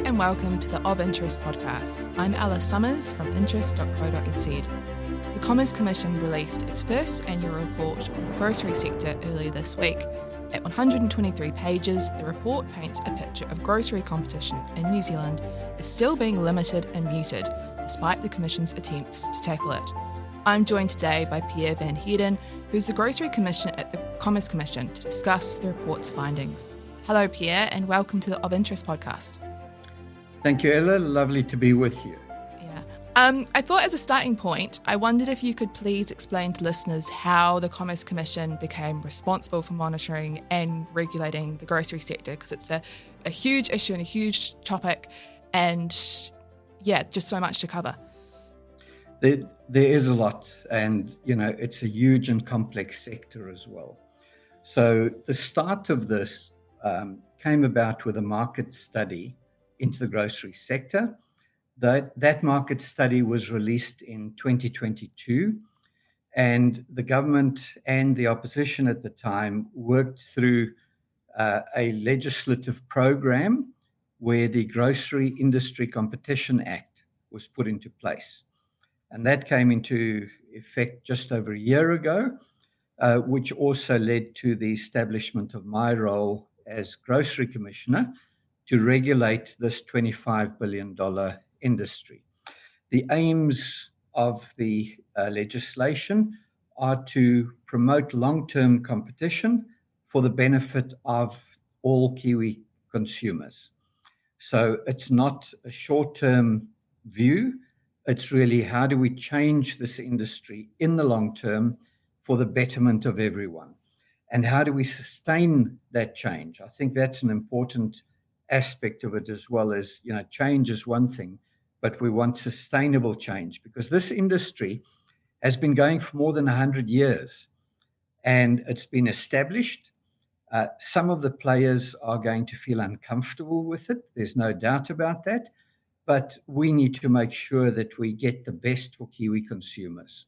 and welcome to the Of Interest podcast. I'm Alice Summers from interest.co.nz. The Commerce Commission released its first annual report on the grocery sector earlier this week. At 123 pages, the report paints a picture of grocery competition in New Zealand is still being limited and muted, despite the Commission's attempts to tackle it. I'm joined today by Pierre van Heerden, who's the Grocery Commissioner at the Commerce Commission, to discuss the report's findings. Hello, Pierre, and welcome to the Of Interest podcast. Thank you, Ella. Lovely to be with you. I thought as a starting point, I wondered if you could please explain to listeners how the Commerce Commission became responsible for monitoring and regulating the grocery sector, because it's a huge issue and a huge topic, and just so much to cover. There is a lot, and it's a huge and complex sector as well. So the start of this came about with a market study into the grocery sector. That market study was released in 2022, and the government and the opposition at the time worked through a legislative program where the Grocery Industry Competition Act was put into place. And that came into effect just over a year ago, which also led to the establishment of my role as Grocery Commissioner to regulate this $25 billion industry. The aims of the legislation are to promote long-term competition for the benefit of all Kiwi consumers. So it's not a short-term view. It's really how do we change this industry in the long term for the betterment of everyone? And how do we sustain that change? I think that's an important aspect of it, as well as, change is one thing, but we want sustainable change, because this industry has been going for more than 100 years and it's been established. Some of the players are going to feel uncomfortable with it. There's no doubt about that. But we need to make sure that we get the best for Kiwi consumers.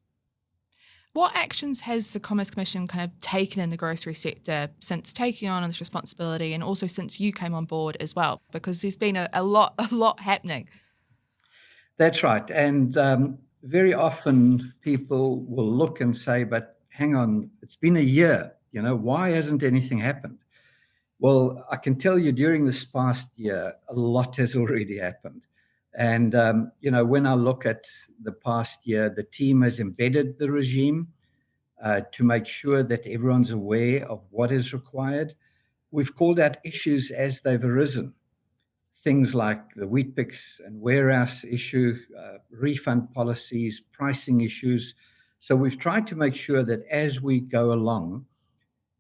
What actions has the Commerce Commission kind of taken in the grocery sector since taking on this responsibility, and also since you came on board as well? Because there's been a lot happening. That's right. And very often people will look and say, but hang on, it's been a year. Why hasn't anything happened? Well, I can tell you during this past year, a lot has already happened. And, when I look at the past year, the team has embedded the regime to make sure that everyone's aware of what is required. We've called out issues as they've arisen. Things like the wheat picks and warehouse issue, refund policies, pricing issues. So we've tried to make sure that as we go along,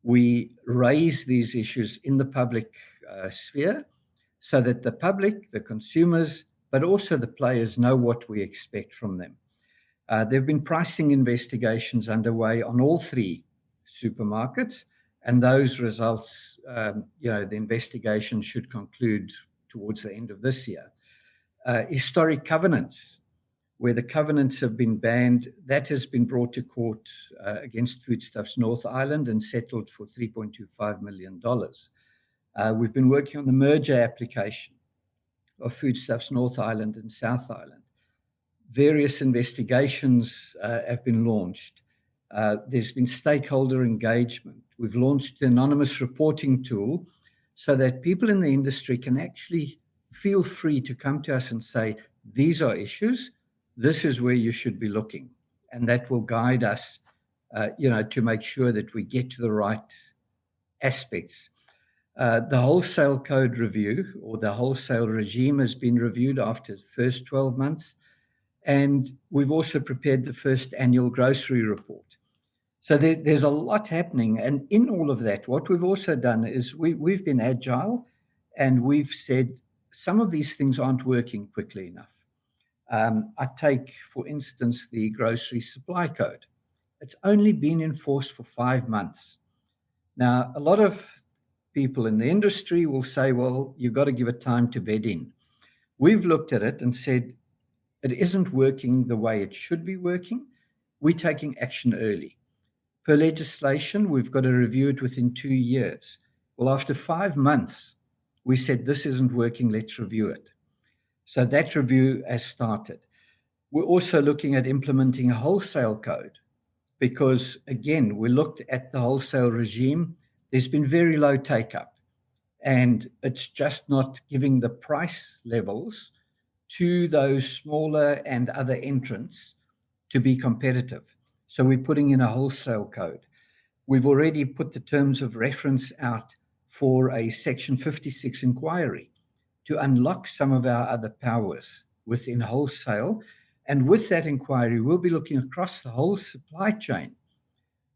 we raise these issues in the public sphere so that the public, the consumers, but also the players know what we expect from them. There have been pricing investigations underway on all three supermarkets, and those results, the investigation should conclude towards the end of this year. Historic covenants, where the covenants have been banned, that has been brought to court against Foodstuffs North Island and settled for $3.25 million. We've been working on the merger application of Foodstuffs North Island and South Island. Various investigations have been launched. There's been stakeholder engagement. We've launched the anonymous reporting tool so that people in the industry can actually feel free to come to us and say, these are issues, this is where you should be looking. And that will guide us, to make sure that we get to the right aspects. The wholesale code review, or the wholesale regime, has been reviewed after the first 12 months. And we've also prepared the first annual grocery report. So there's a lot happening. And in all of that, what we've also done is we've been agile, and we've said some of these things aren't working quickly enough. I take, for instance, the grocery supply code. It's only been enforced for 5 months. Now, a lot of people in the industry will say, well, you've got to give it time to bed in. We've looked at it and said, it isn't working the way it should be working. We're taking action early. Per legislation, we've got to review it within 2 years. Well, after 5 months, we said, this isn't working, let's review it. So that review has started. We're also looking at implementing a wholesale code because, again, we looked at the wholesale regime. There's been very low take up, and it's just not giving the price levels to those smaller and other entrants to be competitive. So we're putting in a wholesale code. We've already put the terms of reference out for a Section 56 inquiry to unlock some of our other powers within wholesale. And with that inquiry, we'll be looking across the whole supply chain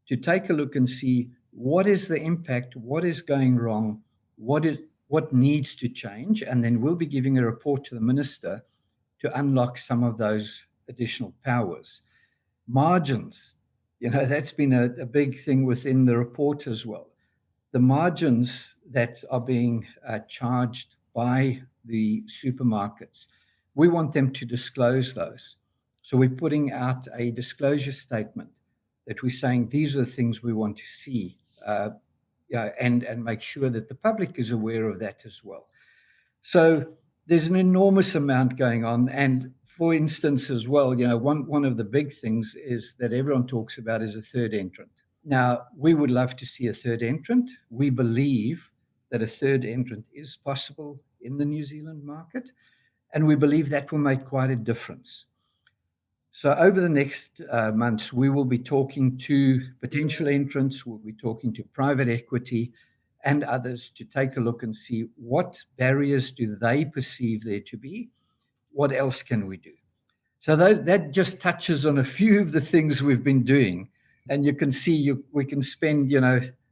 to take a look and see what is the impact, what is going wrong, what needs to change, and then we'll be giving a report to the minister to unlock some of those additional powers. Margins, that's been a big thing within the report as well. The margins that are being charged by the supermarkets, we want them to disclose those. So we're putting out a disclosure statement that we're saying these are the things we want to see, and make sure that the public is aware of that as well. So there's an enormous amount going on. And for instance, as well, one of the big things is that everyone talks about is a third entrant. Now, we would love to see a third entrant. We believe that a third entrant is possible in the New Zealand market, and we believe that will make quite a difference. So over the next months, we will be talking to potential entrants, we'll be talking to private equity and others to take a look and see what barriers do they perceive there to be, what else can we do. So that just touches on a few of the things we've been doing. And you can see we can spend,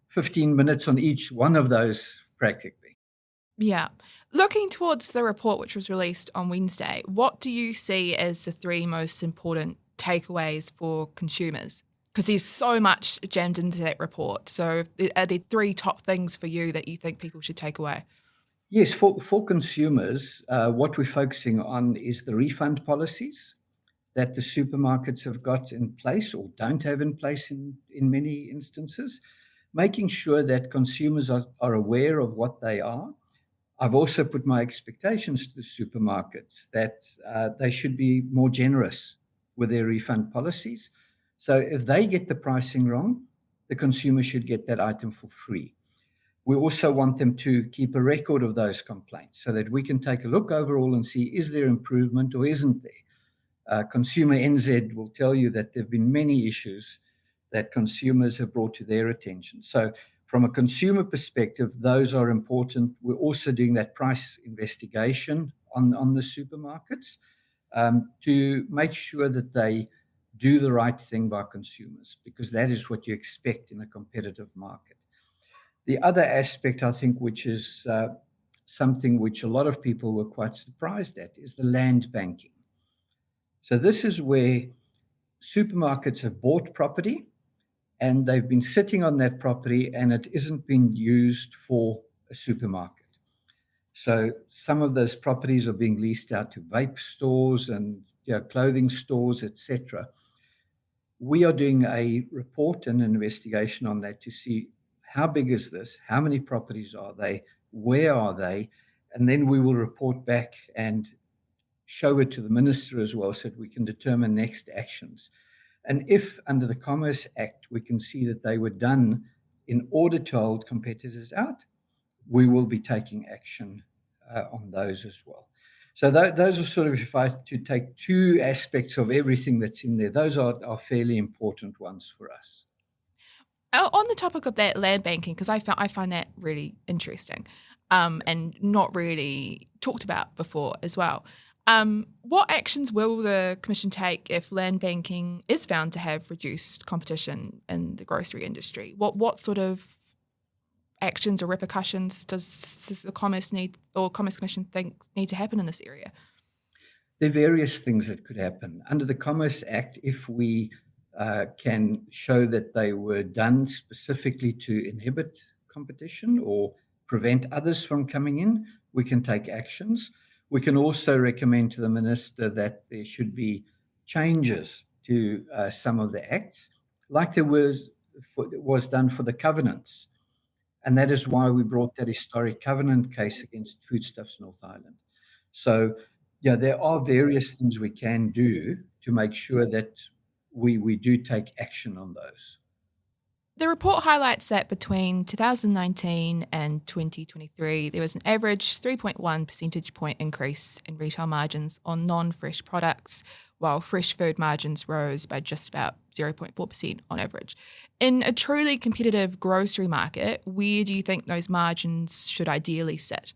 15 minutes on each one of those practically. Yeah. Looking towards the report, which was released on Wednesday, what do you see as the three most important takeaways for consumers? Because there's so much jammed into that report. So are there three top things for you that you think people should take away? Yes, for consumers, what we're focusing on is the refund policies that the supermarkets have got in place or don't have in place in many instances, making sure that consumers are aware of what they are. I've also put my expectations to the supermarkets that they should be more generous with their refund policies. So if they get the pricing wrong, the consumer should get that item for free. We also want them to keep a record of those complaints so that we can take a look overall and see, is there improvement or isn't there? Consumer NZ will tell you that there have been many issues that consumers have brought to their attention. So from a consumer perspective, those are important. We're also doing that price investigation on the supermarkets to make sure that they do the right thing by consumers, because that is what you expect in a competitive market. The other aspect, I think, which is something which a lot of people were quite surprised at, is the land banking. So this is where supermarkets have bought property and they've been sitting on that property and it isn't being used for a supermarket. So some of those properties are being leased out to vape stores and clothing stores, etc. We are doing a report and an investigation on that to see how big is this, how many properties are they, where are they, and then we will report back and show it to the minister as well so that we can determine next actions. And if under the Commerce Act we can see that they were done in order to hold competitors out, we will be taking action on those as well. So those are sort of, if I to take two aspects of everything that's in there, those are fairly important ones for us. On the topic of that land banking, because I find that really interesting and not really talked about before as well. What actions will the Commission take if land banking is found to have reduced competition in the grocery industry? What sort of actions or repercussions does the Commerce Commission think need to happen in this area? There are various things that could happen. Under the Commerce Act, if we can show that they were done specifically to inhibit competition or prevent others from coming in, we can take actions. We can also recommend to the minister that there should be changes to some of the acts, like there was done for the covenants. And that is why we brought that historic covenant case against Foodstuffs North Island. So, Yeah, there are various things we can do to make sure that we do take action on those. The report highlights that between 2019 and 2023, there was an average 3.1 percentage point increase in retail margins on non-fresh products, while fresh food margins rose by just about 0.4% on average. In a truly competitive grocery market, where do you think those margins should ideally sit?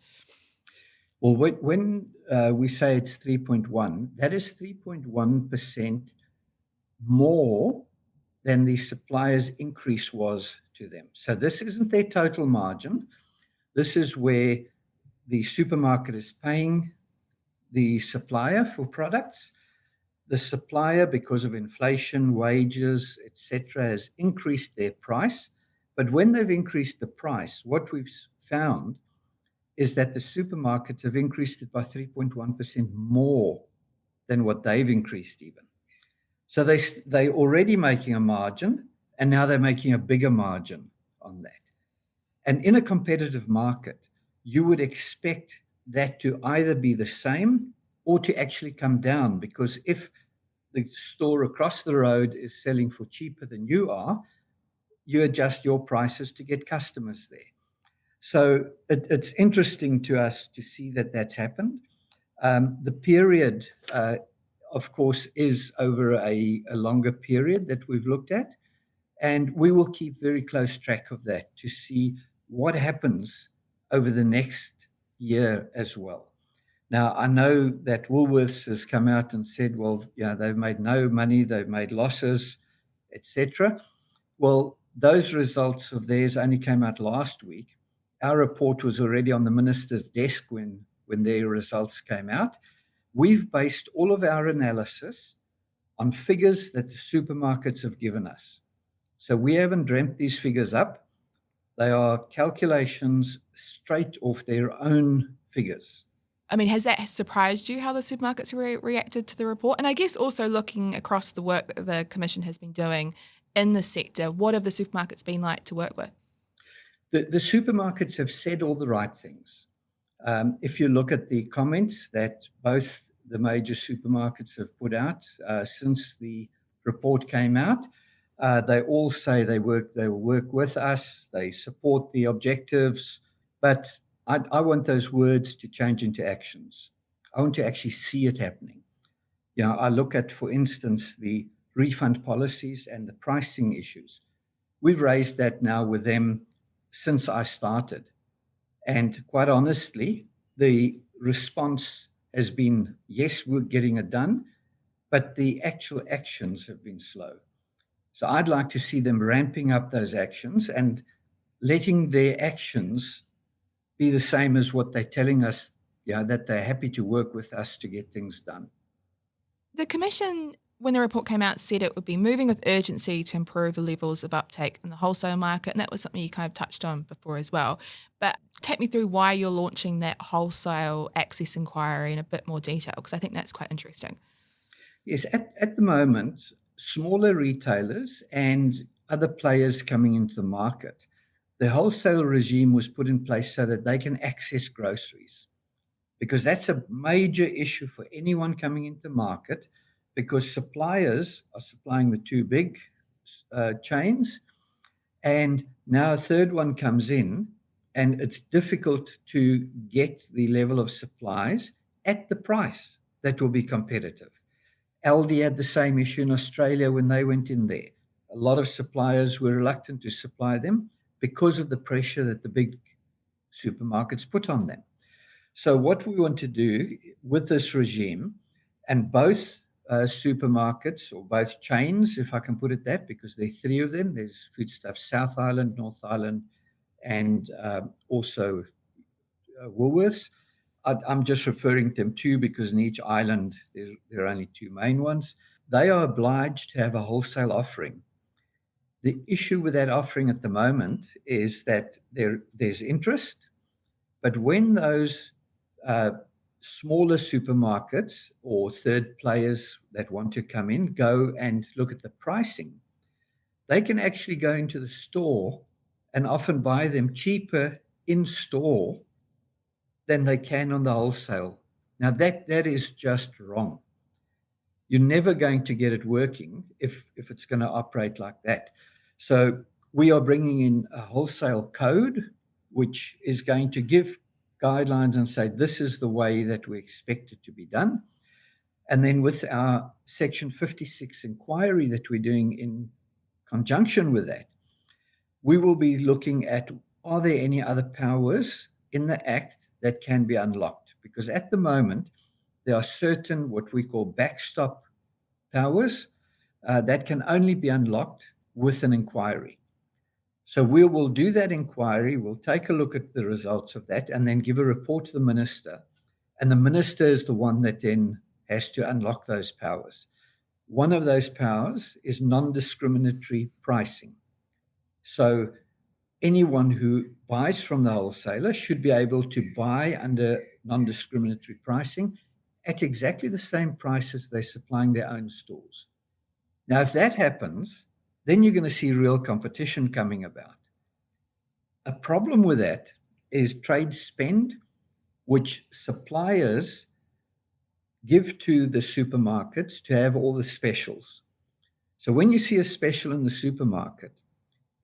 Well, when we say it's 3.1, that is 3.1% more than the supplier's increase was to them. So this isn't their total margin. This is where the supermarket is paying the supplier for products. The supplier, because of inflation, wages, etc., has increased their price. But when they've increased the price, what we've found is that the supermarkets have increased it by 3.1% more than what they've increased even. So they're already making a margin, and now they're making a bigger margin on that. And in a competitive market, you would expect that to either be the same or to actually come down, because if the store across the road is selling for cheaper than you are, you adjust your prices to get customers there. So it's interesting to us to see that that's happened. The period, of course, is over a longer period that we've looked at, and we will keep very close track of that to see what happens over the next year as well. Now, I know that Woolworths has come out and said, well, yeah, they've made no money, they've made losses, etc. Well, those results of theirs only came out last week. Our report was already on the minister's desk when their results came out. We've based all of our analysis on figures that the supermarkets have given us. So we haven't dreamt these figures up. They are calculations straight off their own figures. I mean, has that surprised you how the supermarkets reacted to the report? And I guess also looking across the work that the Commission has been doing in the sector, what have the supermarkets been like to work with? The supermarkets have said all the right things. If you look at the comments that both the major supermarkets have put out since the report came out, they all say they will work with us, they support the objectives, but I want those words to change into actions. I want to actually see it happening. You know, I look at, for instance, the refund policies and the pricing issues. We've raised that now with them since I started. And quite honestly, the response has been, yes, we're getting it done, but the actual actions have been slow. So I'd like to see them ramping up those actions and letting their actions be the same as what they're telling us, that they're happy to work with us to get things done. The Commission, when the report came out, said it would be moving with urgency to improve the levels of uptake in the wholesale market, and that was something you kind of touched on before as well. But take me through why you're launching that wholesale access inquiry in a bit more detail, because I think that's quite interesting. Yes, at the moment, smaller retailers and other players coming into the market, the wholesale regime was put in place so that they can access groceries, because that's a major issue for anyone coming into the market, because suppliers are supplying the two big chains, and now a third one comes in, and it's difficult to get the level of supplies at the price that will be competitive. Aldi had the same issue in Australia when they went in there. A lot of suppliers were reluctant to supply them because of the pressure that the big supermarkets put on them. So what we want to do with this regime, and both supermarkets, or both chains, if I can put it that, because there are three of them. There's Foodstuffs South Island, North Island, and also Woolworths. I'm just referring to them two because in each island there are only two main ones. They are obliged to have a wholesale offering. The issue with that offering at the moment is that there's interest, but when those smaller supermarkets or third players that want to come in go and look at the pricing, they can actually go into the store and often buy them cheaper in store than they can on the wholesale Now, that is just wrong. You're never going to get it working if it's going to operate like that. So we are bringing in a wholesale code, which is going to give guidelines and say, this is the way that we expect it to be done. And then with our Section 56 inquiry that we're doing in conjunction with that, we will be looking at, are there any other powers in the Act that can be unlocked? Because at the moment, there are certain what we call backstop powers that can only be unlocked with an inquiry. So we will do that inquiry, we'll take a look at the results of that, and then give a report to the minister. And the minister is the one that then has to unlock those powers. One of those powers is non-discriminatory pricing. So anyone who buys from the wholesaler should be able to buy under non-discriminatory pricing at exactly the same price as they're supplying their own stores. Now, if that happens, then you're going to see real competition coming about. A problem with that is trade spend, which suppliers give to the supermarkets to have all the specials. So when you see a special in the supermarket,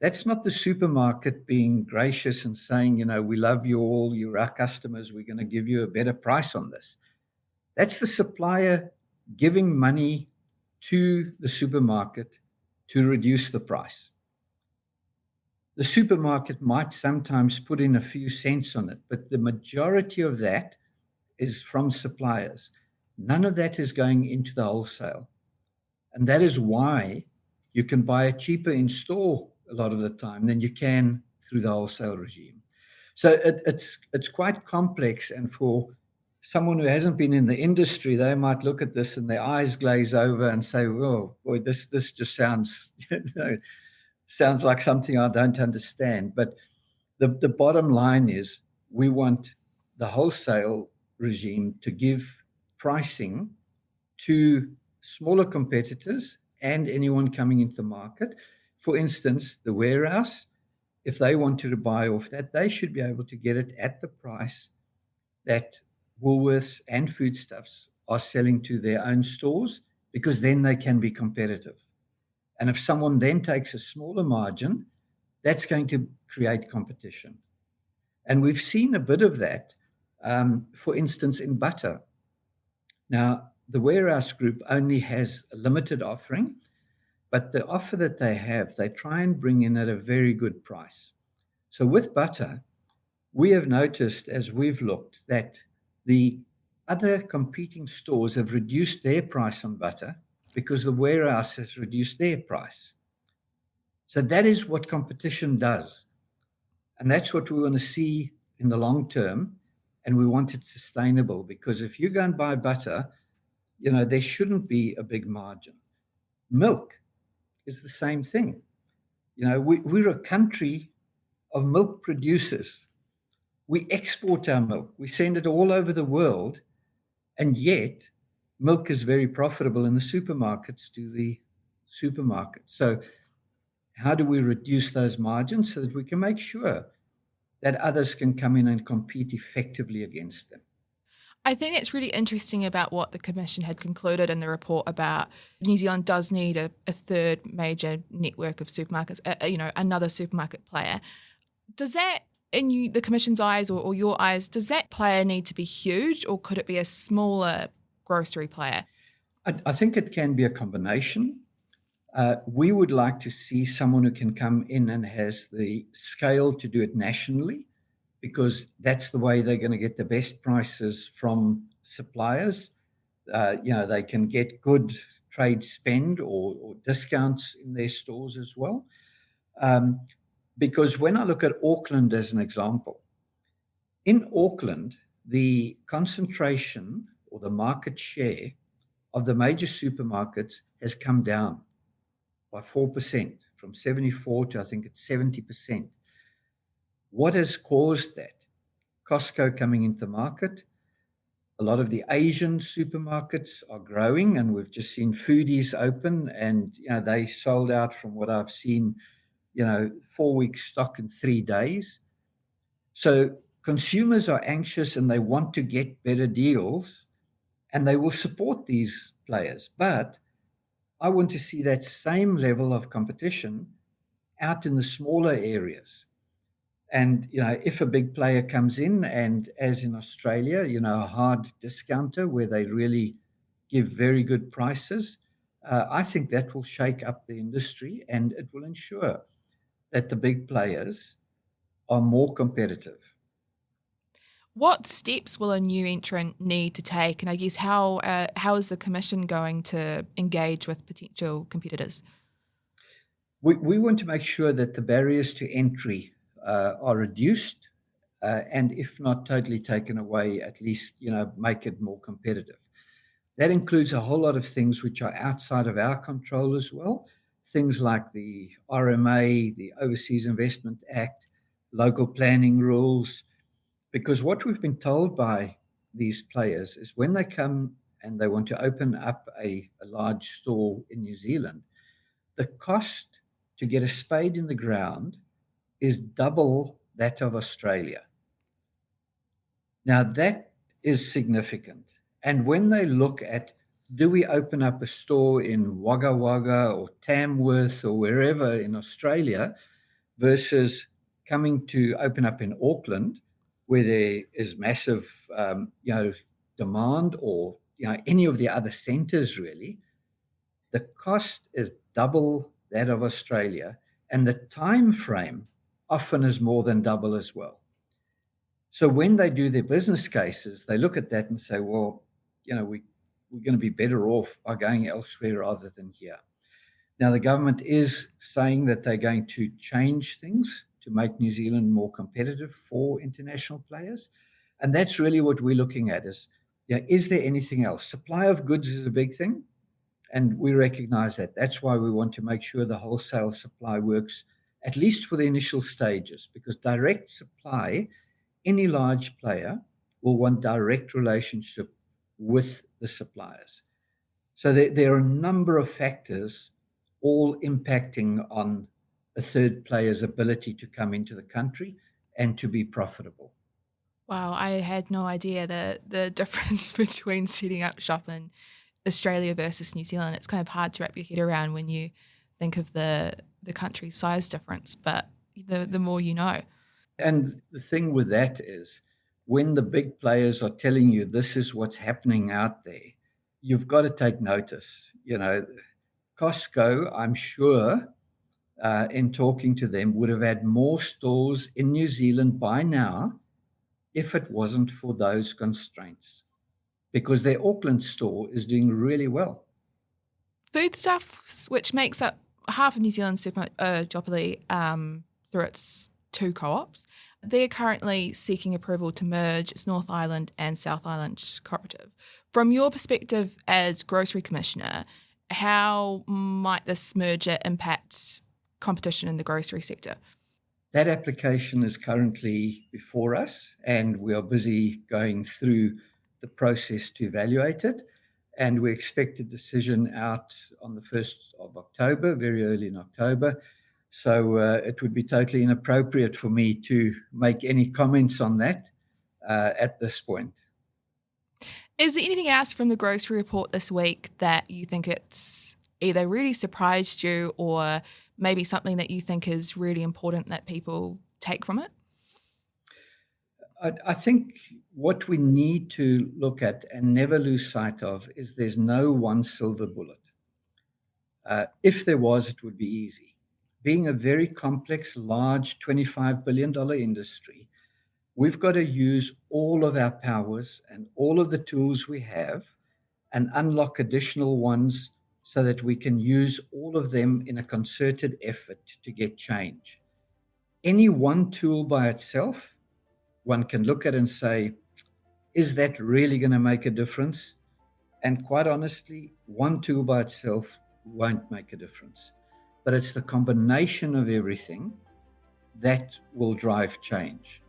that's not the supermarket being gracious and saying, you know, we love you all, you're our customers, we're going to give you a better price on this. That's the supplier giving money to the supermarket to reduce the price. The supermarket might sometimes put in a few cents on it, but the majority of that is from suppliers. None of that is going into the wholesale. And that is why you can buy it cheaper in store a lot of the time than you can through the wholesale regime. So it's quite complex, and for someone who hasn't been in the industry, they might look at this and their eyes glaze over and say, "Oh, boy, this just sounds sounds like something I don't understand." But the bottom line is, we want the wholesale regime to give pricing to smaller competitors and anyone coming into the market. For instance, the warehouse, if they wanted to buy off that, they should be able to get it at the price that Woolworths and Foodstuffs are selling to their own stores, because then they can be competitive. And if someone then takes a smaller margin, that's going to create competition. And we've seen a bit of that, for instance, in butter. Now, the warehouse group only has a limited offering, but the offer that they have, they try and bring in at a very good price. So with butter, we have noticed as we've looked that the other competing stores have reduced their price on butter because the warehouse has reduced their price. So that is what competition does. And that's what we want to see in the long term. And we want it sustainable, because if you go and buy butter, you know, there shouldn't be a big margin. Milk is the same thing. You know, we're a country of milk producers. We export our milk. We send it all over the world. And yet, milk is very profitable in the supermarkets to the supermarkets. So how do we reduce those margins so that we can make sure that others can come in and compete effectively against them? I think it's really interesting about what the Commission had concluded in the report about New Zealand does need a third major network of supermarkets, another supermarket player. Does that, in the Commission's eyes or your eyes, does that player need to be huge, or could it be a smaller grocery player? I think it can be a combination. We would like to see someone who can come in and has the scale to do it nationally, because that's the way they're going to get the best prices from suppliers. They can get good trade spend or discounts in their stores as well. Because when I look at Auckland as an example, in Auckland, the concentration or the market share of the major supermarkets has come down by 4%, from 74 to I think it's 70%. What has caused that? Costco coming into the market. A lot of the Asian supermarkets are growing, and we've just seen Foodies open, and they sold out, from what I've seen, 4 weeks stock in 3 days. So consumers are anxious and they want to get better deals and they will support these players. But I want to see that same level of competition out in the smaller areas. And, if a big player comes in and, as in Australia, a hard discounter where they really give very good prices, I think that will shake up the industry and it will ensure that the big players are more competitive. What steps will a new entrant need to take? And I guess how is the Commission going to engage with potential competitors? We want to make sure that the barriers to entry are reduced and if not totally taken away, at least, make it more competitive. That includes a whole lot of things which are outside of our control as well. Things like the RMA, the Overseas Investment Act, local planning rules. Because what we've been told by these players is when they come and they want to open up a large store in New Zealand, the cost to get a spade in the ground is double that of Australia. Now, that is significant. And when they look at, do we open up a store in Wagga Wagga or Tamworth or wherever in Australia versus coming to open up in Auckland, where there is massive, demand, or any of the other centres really, the cost is double that of Australia, and the time frame often is more than double as well. So when they do their business cases, they look at that and say, well, we're going to be better off by going elsewhere rather than here. Now, the government is saying that they're going to change things to make New Zealand more competitive for international players. And that's really what we're looking at is there anything else? Supply of goods is a big thing. And we recognize that. That's why we want to make sure the wholesale supply works, at least for the initial stages, because direct supply, any large player will want direct relationship with the suppliers. So there are a number of factors all impacting on a third player's ability to come into the country and to be profitable. Wow, I had no idea the difference between setting up shop in Australia versus New Zealand. It's kind of hard to wrap your head around when you think of the country's size difference, but the more you know. And the thing with that is when the big players are telling you this is what's happening out there, you've got to take notice. Costco, I'm sure, in talking to them, would have had more stores in New Zealand by now if it wasn't for those constraints, because their Auckland store is doing really well. Foodstuffs, which makes up half of New Zealand's super duopoly through its two co-ops, they're currently seeking approval to merge its North Island and South Island cooperative. From your perspective as Grocery Commissioner, how might this merger impact competition in the grocery sector? That application is currently before us, and we are busy going through the process to evaluate it. And we expect a decision out on the 1st of October, very early in October. So it would be totally inappropriate for me to make any comments on that at this point. Is there anything else from the grocery report this week that you think it's either really surprised you or maybe something that you think is really important that people take from it? I think what we need to look at and never lose sight of is there's no one silver bullet. If there was, it would be easy. Being a very complex, large $25 billion industry, we've got to use all of our powers and all of the tools we have and unlock additional ones so that we can use all of them in a concerted effort to get change. Any one tool by itself, one can look at and say, is that really going to make a difference? And quite honestly, one tool by itself won't make a difference. But it's the combination of everything that will drive change.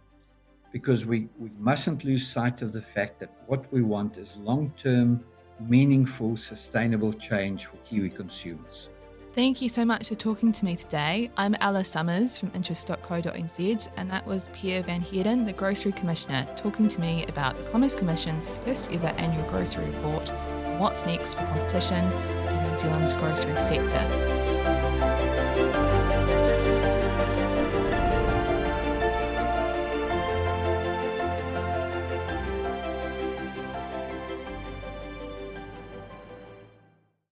Because we mustn't lose sight of the fact that what we want is long-term, meaningful, sustainable change for Kiwi consumers. Thank you so much for talking to me today. I'm Ella Summers from interest.co.nz, and that was Pierre van Heerden, the Grocery Commissioner, talking to me about the Commerce Commission's first ever annual grocery report and what's next for competition in New Zealand's grocery sector.